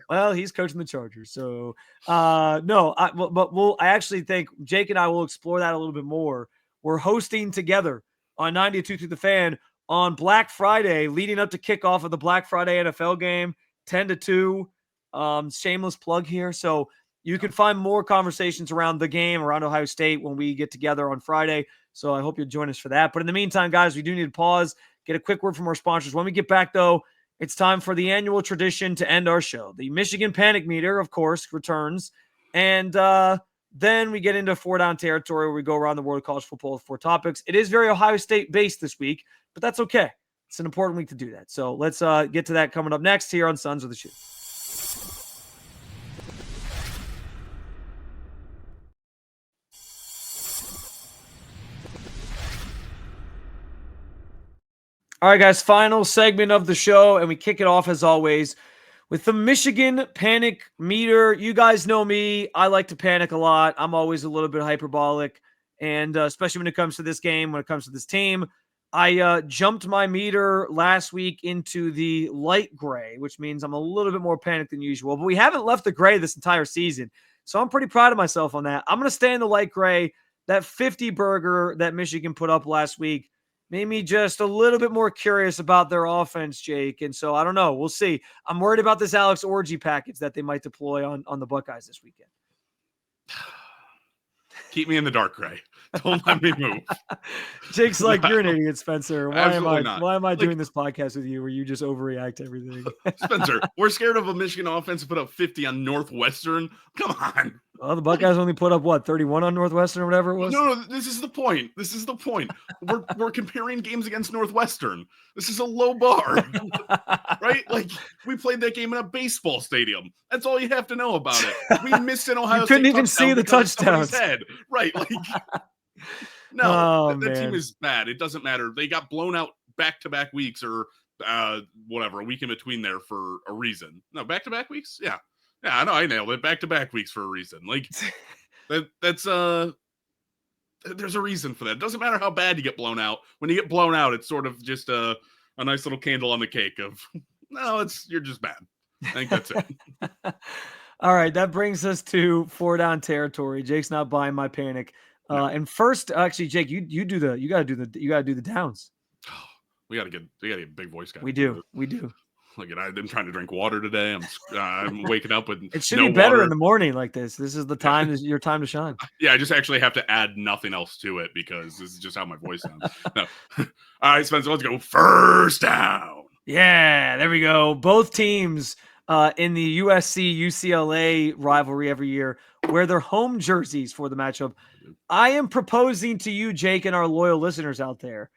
Well, he's coaching the Chargers, so no. I actually think Jake and I will explore that a little bit more. We're hosting together on 92 through the Fan on Black Friday, leading up to kickoff of the Black Friday NFL game, 10-2. Shameless plug here, so you can find more conversations around the game, around Ohio State when we get together on Friday. So I hope you'll join us for that. But in the meantime, guys, we do need to pause. Get a quick word from our sponsors. When we get back, though, it's time for the annual tradition to end our show. The Michigan Panic Meter, of course, returns. And then we get into four-down territory where we go around the world of college football with 4 topics. It is very Ohio State-based this week, but that's okay. It's an important week to do that. So let's get to that coming up next here on Sons of the Shoe. All right, guys, final segment of the show, and we kick it off, as always, with the Michigan Panic Meter. You guys know me. I like to panic a lot. I'm always a little bit hyperbolic, and especially when it comes to this game, when it comes to this team. I jumped my meter last week into the light gray, which means I'm a little bit more panicked than usual. But we haven't left the gray this entire season, so I'm pretty proud of myself on that. I'm going to stay in the light gray. That 50 burger that Michigan put up last week made me just a little bit more curious about their offense, Jake. And so I don't know. We'll see. I'm worried about this Alex Orgy package that they might deploy on the Buckeyes this weekend. Keep me in the dark gray. Don't let me move. Jake's like, you're an idiot, Spencer. Why am I doing like, this podcast with you where you just overreact to everything? Spencer, we're scared of a Michigan offense to put up 50 on Northwestern. Come on. Well, the Buckeyes only put up, 31 on Northwestern or whatever it was? No, this is the point. We're comparing games against Northwestern. This is a low bar, right? Like, we played that game in a baseball stadium. That's all you have to know about it. We missed an Ohio State. You couldn't even see the touchdowns. Right, like, no, that team is bad. It doesn't matter. They got blown out back-to-back weeks or whatever, a week in between there for a reason. No, back-to-back weeks? Yeah. Yeah, I know. I nailed it. Back-to-back weeks for a reason. Like, that's there's a reason for that. It doesn't matter how bad you get blown out. When you get blown out, it's sort of just a nice little candle on the cake of, no, you're just bad. I think that's it. All right, that brings us to 4-down territory. Jake's not buying my panic. And first, actually, Jake, you gotta do the downs. We gotta get a big voice guy. We do. Look, I've been trying to drink water today. I'm waking up with it should be better in the morning like this. This is the time. This is your time to shine. Yeah, I just actually have to add nothing else to it because this is just how my voice sounds. No. All right, Spencer, let's go. First down. Yeah, there we go. Both teams in the USC-UCLA rivalry every year wear their home jerseys for the matchup. I am proposing to you, Jake, and our loyal listeners out there,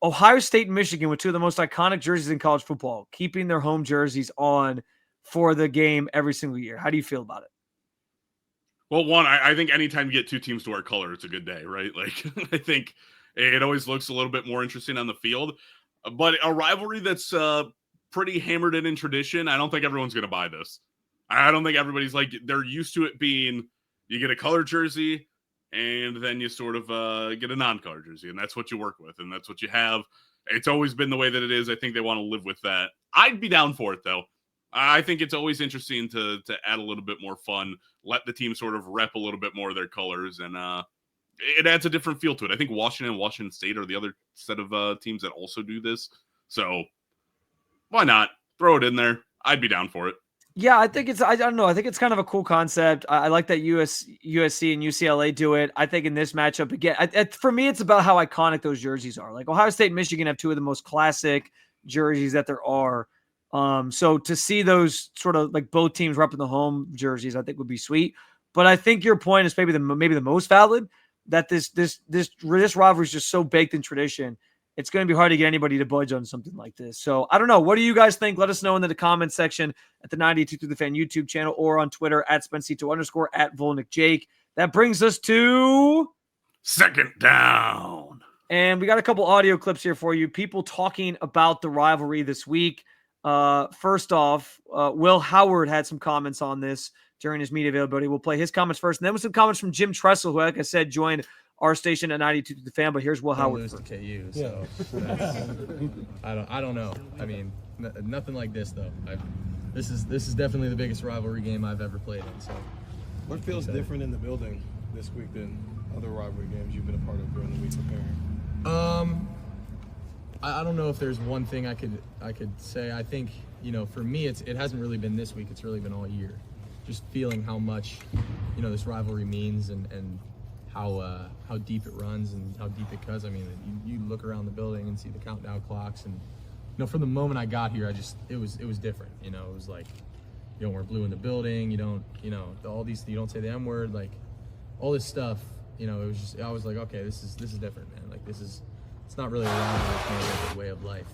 Ohio State and Michigan with 2 of the most iconic jerseys in college football, keeping their home jerseys on for the game every single year. How do you feel about it? Well, one, I think anytime you get 2 teams to wear color, it's a good day, right? Like, I think it always looks a little bit more interesting on the field. But a rivalry that's pretty hammered in tradition, I don't think everyone's going to buy this. I don't think everybody's like, they're used to it being, you get a color jersey and then you sort of get a non-color jersey, and that's what you work with, and that's what you have. It's always been the way that it is. I think they want to live with that. I'd be down for it, though. I think it's always interesting to add a little bit more fun, let the team sort of rep a little bit more of their colors, and it adds a different feel to it. I think Washington and Washington State are the other set of teams that also do this. So why not? Throw it in there. I'd be down for it. Yeah, I think I don't know. I think it's kind of a cool concept. I like that USC and UCLA do it. I think in this matchup, again, for me, it's about how iconic those jerseys are. Like Ohio State and Michigan have two of the most classic jerseys that there are. So to see those sort of like both teams repping the home jerseys, I think would be sweet. But I think your point is maybe the most valid, that this rivalry is just so baked in tradition. It's going to be hard to get anybody to budge on something like this. So I don't know. What do you guys think? Let us know in the comments section at the 92 Through the Fan YouTube channel or on Twitter at Spencito_ at Vulinec Jake. That brings us to second down. And we got a couple audio clips here for you. People talking about the rivalry this week. First off, Will Howard had some comments on this during his media availability. We'll play his comments first. And then with some comments from Jim Tressel, who, like I said, joined our station at 92 to the Fan, but here's Will Howard. Lose to KU, so I don't know. I mean, nothing like this though. This is definitely the biggest rivalry game I've ever played in. So, what feels different in the building this week than other rivalry games you've been a part of during the week preparing? I don't know if there's one thing I could say. I think, for me, it hasn't really been this week. It's really been all year. Just feeling how much, this rivalry means and how deep it runs and how deep it cuts. I mean, you look around the building and see the countdown clocks, and from the moment I got here, it was different. It was like you don't wear blue in the building. You don't all these, you don't say the M word, like all this stuff. It was just, I was like, okay, this is different, man. Like it's not really a rivalry, it's more like a way of life.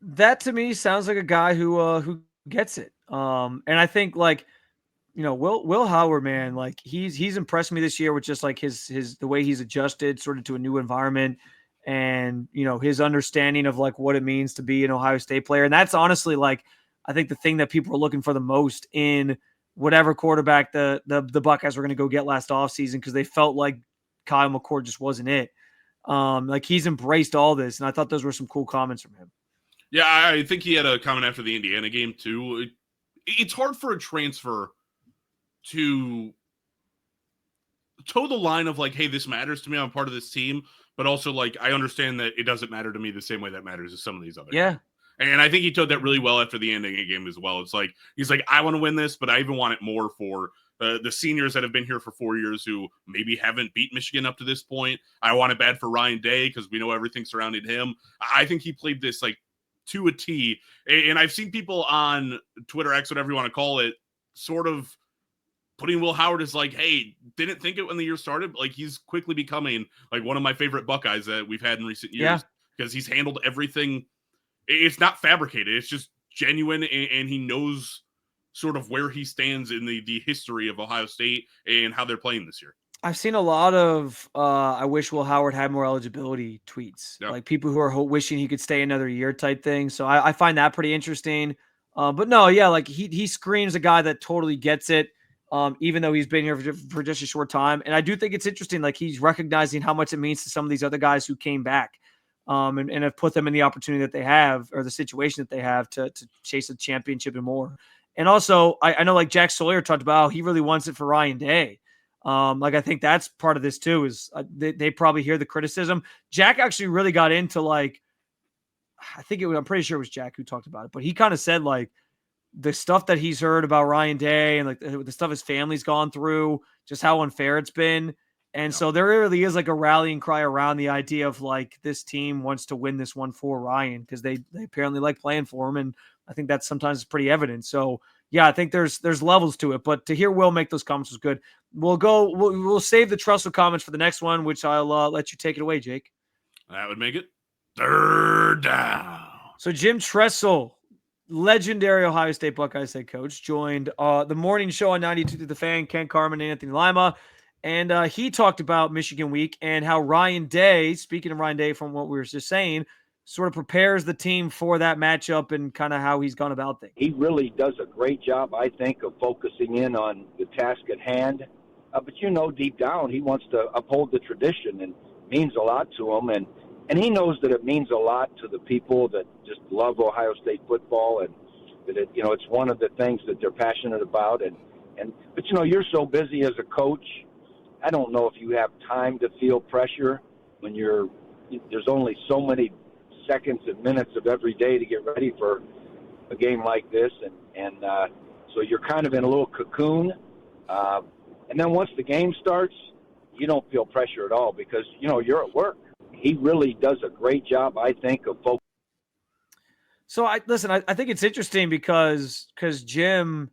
That to me sounds like a guy who gets it. And I think like, Will Howard, man, like he's impressed me this year with just like his the way he's adjusted sort of to a new environment, and his understanding of like what it means to be an Ohio State player. And that's honestly like I think the thing that people are looking for the most in whatever quarterback the Buckeyes were going to go get last offseason, because they felt like Kyle McCord just wasn't it. Like he's embraced all this, and I thought those were some cool comments from him. Yeah, I think he had a comment after the Indiana game too. It's hard for a transfer to toe the line of like, hey, this matters to me, I'm part of this team, but also like I understand that it doesn't matter to me the same way that matters to some of these other guys. And I think he toed that really well after the ending game as well. It's like he's like, I want to win this, but I even want it more for the seniors that have been here for 4 years who maybe haven't beat Michigan up to this point. I want it bad for Ryan Day because we know everything surrounding him. I think he played this like to a T. And I've seen people on Twitter X, whatever you want to call it, sort of putting Will Howard as like, hey, didn't think it when the year started, but like he's quickly becoming like one of my favorite Buckeyes that we've had in recent years because he's handled everything. It's not fabricated. It's just genuine, and he knows sort of where he stands in the history of Ohio State and how they're playing this year. I've seen a lot of I wish Will Howard had more eligibility tweets, like people who are wishing he could stay another year type thing. So I find that pretty interesting. But no, yeah, like he screams a guy that totally gets it. Even though he's been here for just a short time. And I do think it's interesting, like he's recognizing how much it means to some of these other guys who came back and have put them in the opportunity that they have, or the situation that they have to chase a championship and more. And also, I know like Jack Sawyer talked about how he really wants it for Ryan Day. Like I think that's part of this too, is they probably hear the criticism. Jack actually really got into like, I'm pretty sure it was Jack who talked about it, but he kind of said like, the stuff that he's heard about Ryan Day and like the stuff his family's gone through, just how unfair it's been. And so there really is like a rallying cry around the idea of like this team wants to win this one for Ryan because they apparently like playing for him. And I think that sometimes is pretty evident. So yeah, I think there's levels to it, but to hear Will make those comments was good. We'll save the Trussell comments for the next one, which I'll let you take it away, Jake. That would make it third down. So Jim Tressel, legendary Ohio State Buckeyes head coach, joined the morning show on 92 to the Fan, Ken Carman and Anthony Lima. And he talked about Michigan week and how Ryan Day, speaking of Ryan Day from what we were just saying, sort of prepares the team for that matchup and kind of how he's gone about things. He really does a great job, I think, of focusing in on the task at hand. But, deep down, he wants to uphold the tradition, and means a lot to him. And he knows that it means a lot to the people that just love Ohio State football, and that it's one of the things that they're passionate about. But you're so busy as a coach. I don't know if you have time to feel pressure when there's only so many seconds and minutes of every day to get ready for a game like this, and so you're kind of in a little cocoon. And then once the game starts, you don't feel pressure at all because you're at work. He really does a great job, I think, of focusing. So I think it's interesting because Jim,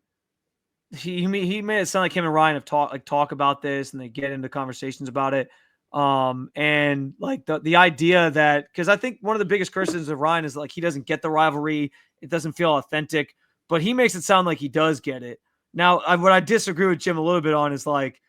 he made it sound like him and Ryan have talk about this, and they get into conversations about it. And like the idea that, because I think one of the biggest criticisms of Ryan is like he doesn't get the rivalry, it doesn't feel authentic, but he makes it sound like he does get it. Now, what I disagree with Jim a little bit on is like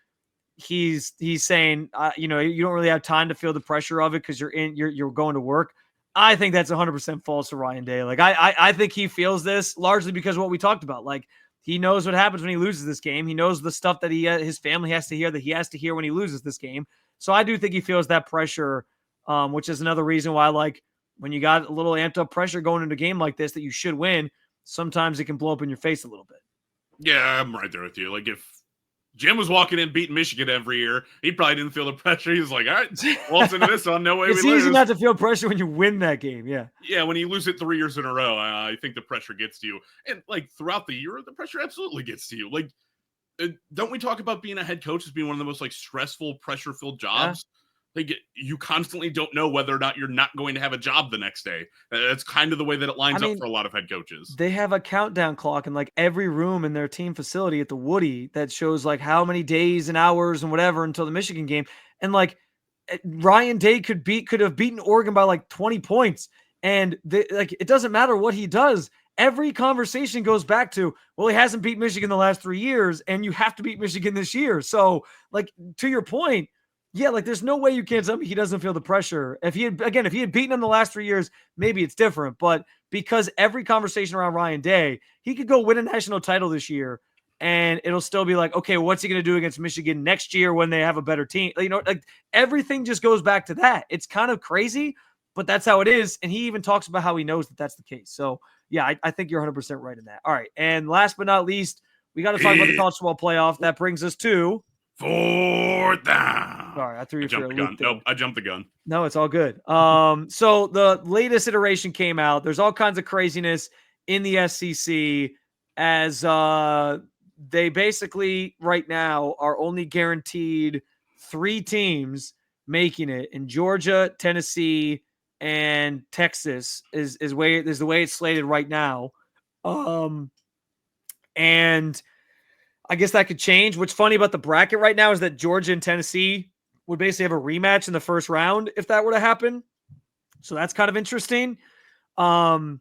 he's saying you don't really have time to feel the pressure of it because you're going to work. I think that's 100% false to Ryan Day. Like I think he feels this largely because of what we talked about. Like he knows what happens when he loses this game. He knows the stuff that his family has to hear, that he has to hear when he loses this game. So I do think he feels that pressure, which is another reason why, like, when you got a little amped up pressure going into a game like this that you should win, sometimes it can blow up in your face a little bit. Yeah, I'm right there with you. Like, if Jim was walking in beating Michigan every year, he probably didn't feel the pressure. He was like, all right, waltz into this one, no way it's we lose. It's easy not to feel pressure when you win that game, yeah. Yeah, when you lose it 3 years in a row, I think the pressure gets to you. And, like, throughout the year, the pressure absolutely gets to you. Like, don't we talk about being a head coach as being one of the most, like, stressful, pressure-filled jobs? Yeah. Like, you constantly don't know whether or not you're not going to have a job the next day. That's kind of the way that it lines up for a lot of head coaches. They have a countdown clock in like every room in their team facility at the Woody that shows like how many days and hours and whatever until the Michigan game. And like Ryan Day could have beaten Oregon by like 20 points. And it doesn't matter what he does. Every conversation goes back to, well, he hasn't beat Michigan the last 3 years, and you have to beat Michigan this year. So, like, to your point, yeah, like there's no way you can't tell me he doesn't feel the pressure. If he had beaten him the last 3 years, maybe it's different. But because every conversation around Ryan Day, he could go win a national title this year, and it'll still be like, okay, what's he going to do against Michigan next year when they have a better team? Like everything just goes back to that. It's kind of crazy, but that's how it is. And he even talks about how he knows that that's the case. So yeah, I think you're 100% right in that. All right. And last but not least, we got to talk about the college football playoff. That brings us to 4th down. Sorry, I threw you for a loop. Nope, I jumped the gun. No, it's all good. So the latest iteration came out. There's all kinds of craziness in the SEC as they basically right now are only guaranteed 3 teams making it in Georgia, Tennessee, and Texas is the way it's slated right now. And I guess that could change. What's funny about the bracket right now is that Georgia and Tennessee would basically have a rematch in the first round if that were to happen. So that's kind of interesting. But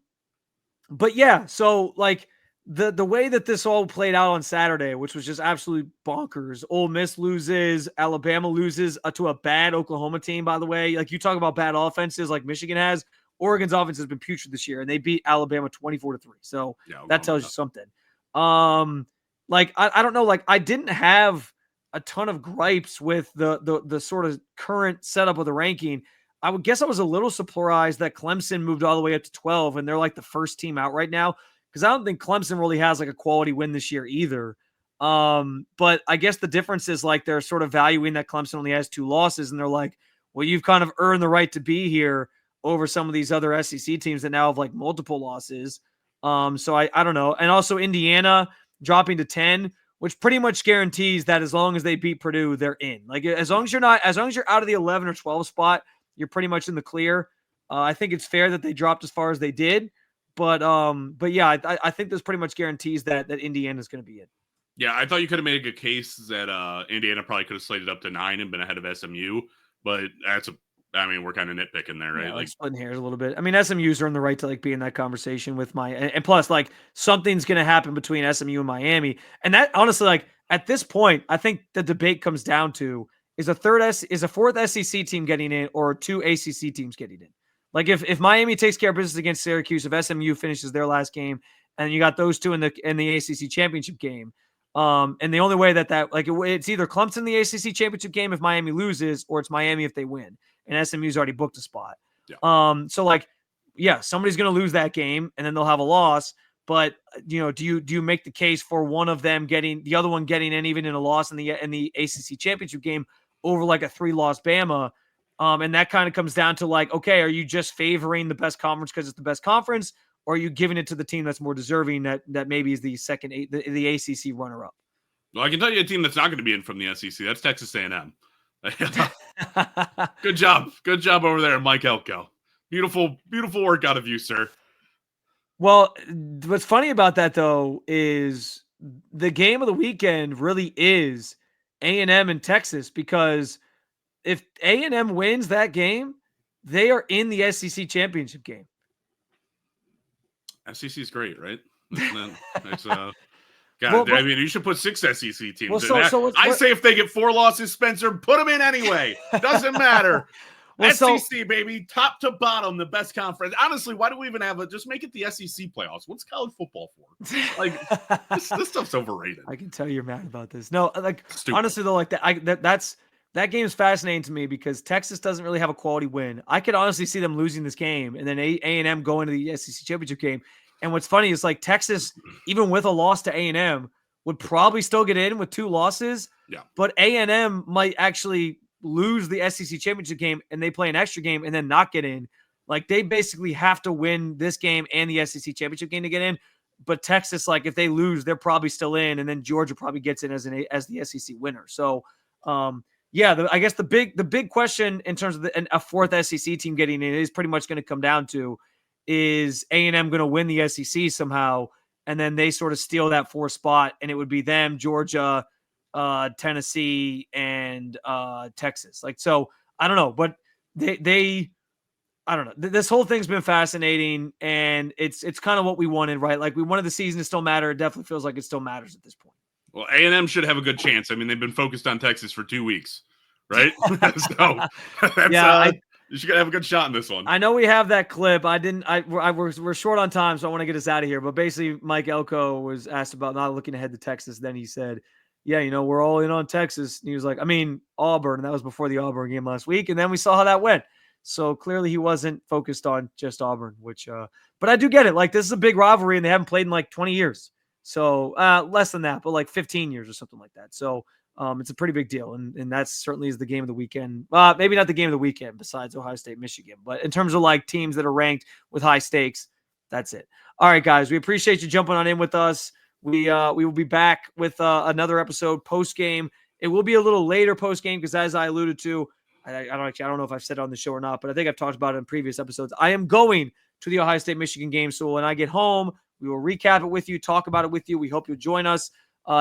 yeah, so like the way that this all played out on Saturday, which was just absolutely bonkers. Ole Miss loses, Alabama loses to a bad Oklahoma team, by the way. Like you talk about bad offenses like Michigan has. Oregon's offense has been putrid this year, and they beat Alabama 24-3. So that tells you something. Like, I don't know, like I didn't have a ton of gripes with the sort of current setup of the ranking. I would guess I was a little surprised that Clemson moved all the way up to 12 and they're like the first team out right now. Because I don't think Clemson really has like a quality win this year either. But I guess the difference is like they're sort of valuing that Clemson only has 2 losses. And they're like, well, you've kind of earned the right to be here over some of these other SEC teams that now have like multiple losses. So I don't know. And also Indiana dropping to 10, which pretty much guarantees that as long as they beat Purdue, they're in. Like as long as you're out of the 11 or 12 spot, you're pretty much in the clear. I think it's fair that they dropped as far as they did, but yeah, I think this pretty much guarantees that Indiana is going to be in. Yeah, I thought you could have made a good case that Indiana probably could have slated up to 9 and been ahead of SMU, but we're kind of nitpicking there, right? Yeah, like splitting hairs a little bit. I mean, SMU's earned the right to like be in that conversation with and plus like something's going to happen between SMU and Miami. And that honestly, like at this point, I think the debate comes down to is a 4th SEC team getting in or 2 ACC teams getting in. Like if Miami takes care of business against Syracuse, if SMU finishes their last game, and you got those two in the ACC championship game, and the only way that like it's either Clemson in the ACC championship game if Miami loses, or it's Miami if they win, and SMU's already booked a spot. Yeah. So like, yeah, somebody's going to lose that game, and then they'll have a loss. But do you make the case for one of them getting the other one getting in, even in a loss in the ACC championship game, over like a 3-loss Bama? And that kind of comes down to like, okay, are you just favoring the best conference because it's the best conference, or are you giving it to the team that's more deserving that maybe is the the ACC runner-up? Well, I can tell you a team that's not going to be in from the SEC. That's Texas A&M. Good job over there, Mike Elko. Beautiful work out of you, sir. Well, what's funny about that though is the game of the weekend really is A&M and Texas, because if A&M wins that game, they are in the SEC championship game. SEC is great, right? That's, Well, I mean, you should put 6 SEC teams well, in. I say if they get 4 losses, Spencer, put them in anyway. Doesn't matter. Well, SEC, baby, top to bottom, the best conference. Honestly, why do we even have just make it the SEC playoffs? What's college football for? Like, this stuff's overrated. I can tell you're mad about this. No, like, Stupid. honestly though, like that game is fascinating to me because Texas doesn't really have a quality win. I could honestly see them losing this game and then A&M going to the SEC championship game. And what's funny is like Texas, even with a loss to A&M, would probably still get in with 2 losses. Yeah. But A&M might actually lose the SEC championship game and they play an extra game and then not get in. Like they basically have to win this game and the SEC championship game to get in. But Texas, like if they lose, they're probably still in, and then Georgia probably gets in as the SEC winner. So, I guess the big question in terms of a 4th SEC team getting in is pretty much going to come down to, is A&M going to win the SEC somehow, and then they sort of steal that 4th spot, and it would be them, Georgia, Tennessee, and Texas. Like, so I don't know, but I don't know. This whole thing's been fascinating, and it's kind of what we wanted, right? Like we wanted the season to still matter. It definitely feels like it still matters at this point. Well, A&M should have a good chance. I mean, they've been focused on Texas for 2 weeks, right? So you should have a good shot in this one. I know we have that clip. We're short on time, so I want to get us out of here. But basically, Mike Elko was asked about not looking ahead to Texas. Then he said, yeah, we're all in on Texas. And he was like, I mean, Auburn. And that was before the Auburn game last week. And then we saw how that went. So clearly he wasn't focused on just Auburn, but I do get it. Like this is a big rivalry and they haven't played in like 20 years. So less than that, but like 15 years or something like that. So it's a pretty big deal. And that certainly is the game of the weekend. Maybe not the game of the weekend besides Ohio State, Michigan, but in terms of like teams that are ranked with high stakes, that's it. All right, guys, we appreciate you jumping on in with us. We will be back with another episode post game. It will be a little later post game because as I alluded to, I don't know if I've said it on the show or not, but I think I've talked about it in previous episodes. I am going to the Ohio State Michigan game. So when I get home, we will recap it with you, talk about it with you. We hope you'll join us.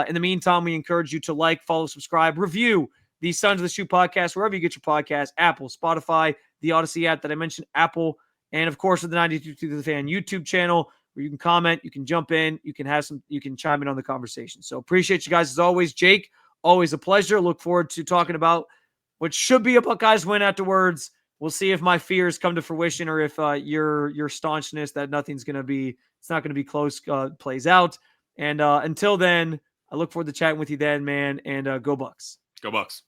In the meantime, we encourage you to like, follow, subscribe, review the Sons of the Shoe podcast, wherever you get your podcast, Apple, Spotify, the Odyssey app that I mentioned, Apple, and of course, the 92 to the Fan YouTube channel where you can comment, you can jump in, you can chime in on the conversation. So appreciate you guys as always. Jake, always a pleasure. Look forward to talking about what should be a Buckeyes win afterwards. We'll see if my fears come to fruition or if your staunchness that it's not going to be close plays out. And until then, I look forward to chatting with you then, man. And go Bucks. Go Bucks.